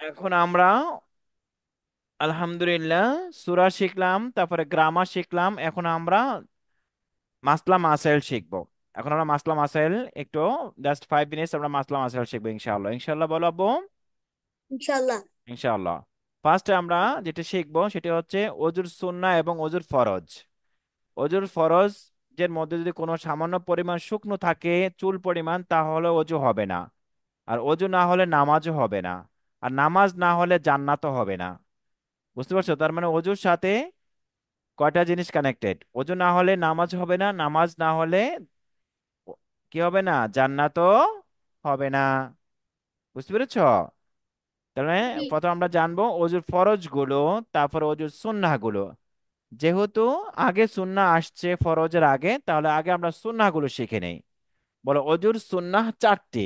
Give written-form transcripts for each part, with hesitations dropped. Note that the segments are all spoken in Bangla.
এখন আমরা আলহামদুলিল্লাহ সূরা শিখলাম, তারপরে গ্রামার শিখলাম। এখন আমরা মাসলা মাসাইল শিখবো। এখন আমরা মাসলা মাসাইল একটু জাস্ট 5 মিনিটস আমরা মাসলা মাসাইল শিখবো ইনশাআল্লাহ। ইনশাআল্লাহ বলো আব্বু। ইনশাল্লাহ। ইনশাআল্লাহ। ফার্স্টে আমরা যেটা শিখবো সেটা হচ্ছে অজুর সুন্নাহ এবং অজুর ফরজ। অজুর ফরজ এর মধ্যে যদি কোনো সামান্য পরিমাণ শুকনো থাকে, চুল পরিমাণ, তাহলে অজু হবে না। আর অজু না হলে নামাজও হবে না। আর নামাজ না হলে জান্নাতও হবে না। বুঝতে পারছো? তার মানে অজুর সাথে কয়টা জিনিস কানেক্টেড। অজু না হলে নামাজ হবে না, নামাজ না হলে কি হবে না? জান্নাতও হবে না। বুঝতে পেরেছো? তার মানে জি। প্রথম আমরা জানবো অজুর ফরজ গুলো, তারপর অজুর সুন্নাহ গুলো। যেহেতু আগে সুন্নাহ আসছে ফরজের আগে, তাহলে আগে আমরা সুন্নাহ গুলো শিখে নেই। বলো অজুর সুন্নাহ চারটি।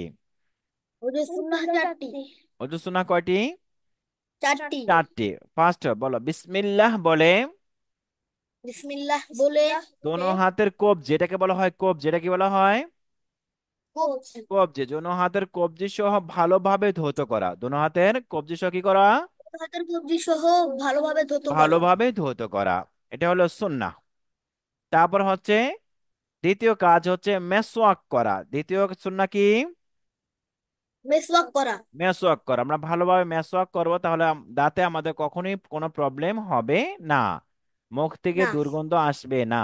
ওদের সুন্নাহ চারটি। অজুর সুন্নাহ কয়টি? চারটি। চারটি। ফার্স্ট বলো বিসমিল্লাহ বলে বিসমিল্লাহ বলে দোনো হাতের কবজি, যেটাকে বলা হয় কবজি, যেটা কি বলা হয়? হচ্ছে কবজি। দোনো হাতের কবজি সহ ভালোভাবে ধৌত করা। দোনো হাতের কবজি সহ কি করা? হাতের কবজি সহ ভালোভাবে ধৌত করা। ভালোভাবে ধৌত করা। এটা হলো সুন্নাহ। তারপর হচ্ছে দ্বিতীয় কাজ হচ্ছে মেসওয়াক করা। দ্বিতীয় সুন্নাহ কি? মেসওয়াক করা। মেসওয়াক করা। আমরা ভালোভাবে মেসওয়াক করবো, তাহলে দাঁতে আমাদের কখনোই কোনো প্রবলেম হবে না। মুখ থেকে না। দুর্গন্ধ আসবে না।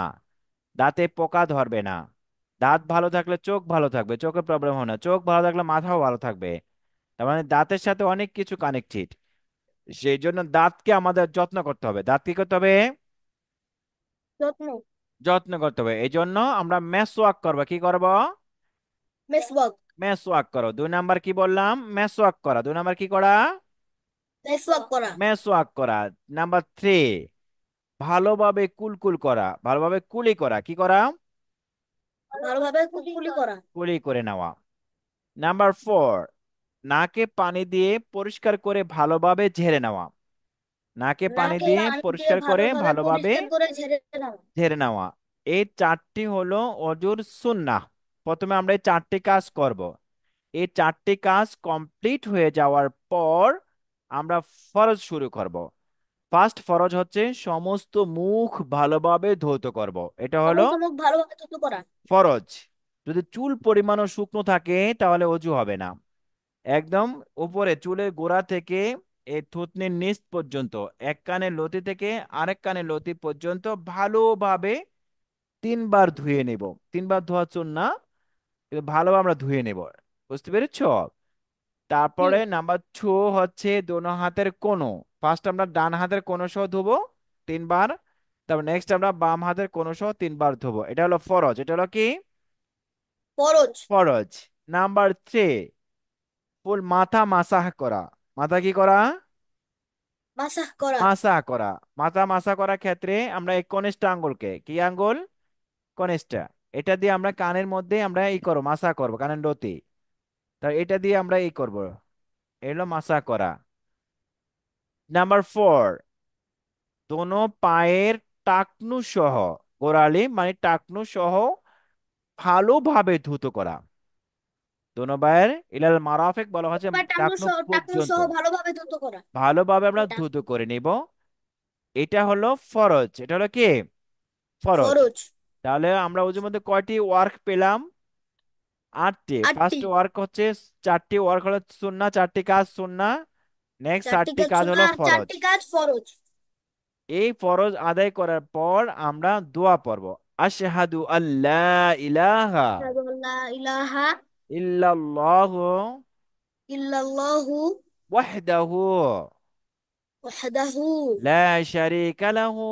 দাঁতে পোকা ধরবে না। দাঁত ভালো থাকলে চোখ ভালো থাকবে, চোখে প্রবলেম হবে না। চোখ ভালো থাকলে মাথাও ভালো থাকবে। তার মানে দাঁতের সাথে অনেক কিছু কানেক্টেড। সেই জন্য দাঁতকে আমাদের যত্ন করতে হবে। দাঁত কি করতে হবে? যত্ন। যত্ন করতে হবে। এই জন্য আমরা মেসওয়াক করবো। কি করব? মেসওয়াক। মেসওয়াক করো। 2 নাম্বার কি বললাম? মেসওয়াক করা। 2 নাম্বার কি করা? মেসওয়াক করা। মেসওয়াক করা। নাম্বার 3, ভালোভাবে কুলকুল করা। ভালোভাবে কুলি করা। কি করা? ভালোভাবে কুলি করা। কুলি করে নেওয়া। নাম্বার 4, নাকে পানি দিয়ে পরিষ্কার করে ভালোভাবে ঝেড়ে নেওয়া। নাকে পানি নাকে দিয়ে পানি দিয়ে পরিষ্কার করে ভালোভাবে ভালোভাবে পরিষ্কার করে ঝেড়ে নাও। ঝেড়ে নেওয়া। এই চারটি হলো অজুর সুন্নাহ। প্রথমে আমরা এই চারটি কাজ করব। এই চারটি কাজ কমপ্লিট হয়ে যাওয়ার পর আমরা ফরজ শুরু করব। ফার্স্ট ফরজ হচ্ছে সমস্ত মুখ ভালোভাবে ধৌত করব। এটা হলো সমস্ত মুখ ভালোভাবে ধৌত করা। ফরজ। যদি চুল পরিমাণও শুকনো থাকে তাহলে অজু হবে না। একদম উপরে চুলের গোড়া থেকে এই থুতনির নিচ পর্যন্ত, এক কানের লতি থেকে আরেক কানের লতি পর্যন্ত ভালোভাবে 3 বার ধুয়ে নেব। 3 বার ধোয়া চুন না, কিন্তু ভালোভাবে আমরা ধুয়ে নেব। বুঝতে পেরেছো? জি। তারপরে নাম্বার 2 হচ্ছে দোনো হাতের কোনো। ফার্স্ট আমরা ডান হাতের কোনো সহ ধুবো 3 বার। তারপর নেক্সট আমরা বাম হাতের কোনো সহ 3 বার ধুবো। এটা হলো ফরজ। এটা হলো কি? ফরজ। ফরজ। নাম্বার 3, ফুল মাথা মাসাহ করা। মাথা কি করা? মাসাহ করা। মাসাহ করা। মাথা মাসাহ করার ক্ষেত্রে আমরা এই কনিষ্ঠ আঙ্গুলকে, কি আঙ্গুল? কনিষ্ঠ। এটা দিয়ে আমরা কানের মধ্যে আমরা এই করবো, মাসাহ করবো কানের লতি। তা এটা দিয়ে আমরা এই করব। এলো মাসাহ করা। নাম্বার 4, দোনো পায়ের টাকনু সহ, গোড়ালি মানে টাকনু সহ ভালোভাবে ধুতো করা। দোনো পায়ের ইলাল মারাফিক বলা হচ্ছে বা টাকনু টাকনু পর্যন্ত সহ ভালোভাবে ধৌত করা। ভালোভাবে আমরা এটা ধুতো করে নিব। এটা হলো ফরজ। এটা হলো কি? ফরজ। ফরজ। তাহলে আমরা ওর মধ্যে কয়টি ওয়ার্ক পেলাম? 8টি। আটটি। ফার্স্ট ওয়ার্ক হচ্ছে, 4টি ওয়ার্ক হলো সুন্নাহ, 4টি কাজ সুন্নাহ। নেক্সট চারটি 8টি কাজ কাজ হলো সুন্নাহ আর ফরজ। চারটি কাজ ফরজ। এই ফরজ আদায় করার পর আমরা দোয়া পড়ব। আশহাদু আল্লাহ ইলাহা আশহাদু আল্লা ইলাহা ইল্লাল্লাহু ইল্লাল্লাহু ওয়াহদাহু ওয়াহদাহু লা শারীকা লাহু